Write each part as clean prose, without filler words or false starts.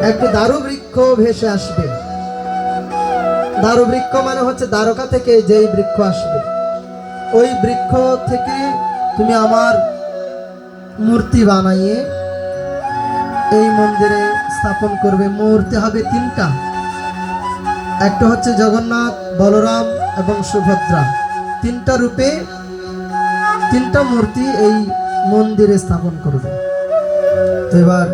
একটি দারু বৃক্ষ ভেসে আসবে। দারু বৃক্ষ মানে হচ্ছে দ্বারকা থেকে যেই বৃক্ষ আসবে, ওই বৃক্ষ থেকে তুমি আমার মূর্তি বানাইয়ে এই মন্দিরে স্থাপন করবে। মূর্তি হবে তিনটা, একটা হচ্ছে জগন্নাথ, বলরাম এবং সুভদ্রা। তিনটা রূপে তিনটা মূর্তি এই মন্দিরে স্থাপন করবে। তো এবার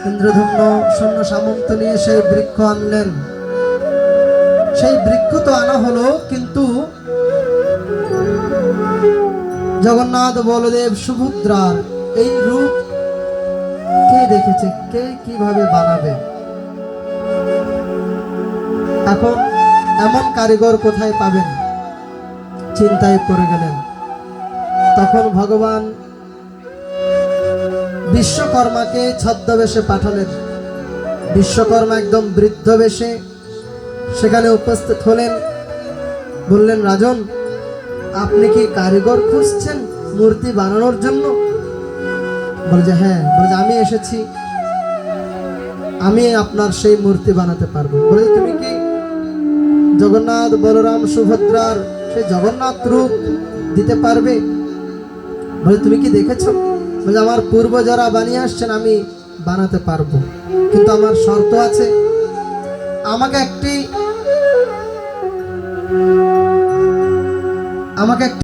ইন্দ্রধুম্ন সৈন্য সামন্ত নিয়ে সেই বৃক্ষ আনলেন। সেই বৃক্ষ তো আনা হলো, কিন্তু জগন্নাথ, বলদেব, সুভদ্রার এই রূপ কে দেখেছে, কে কিভাবে বানাবে? এখন এমন কারিগর কোথায় পাবেন, চিন্তায় পড়ে গেলেন। তখন ভগবান বিশ্বকর্মাকে ছদ্মবেশে পাঠালেন। বিশ্বকর্মা একদম বৃদ্ধ বেশে সেখানে উপস্থিত হলেন। বললেন, রাজন, আপনি কি কারিগর খুঁজছেন মূর্তি বানানোর জন্য? বলে যে হ্যাঁ। বলে যে আমি এসেছি, আমি আপনার সেই মূর্তি বানাতে পারবো। বলে তুমি কি জগন্নাথ, বলরাম, সুভদ্রার সেই জগন্নাথ রূপ দিতে পারবে? বলে তুমি কি দেখেছো? বলে আমার পূর্ব যারা বানিয়ে আসছেন আমি বানাতে পারবো, কিন্তু আমার শর্ত আছে। আমাকে একটি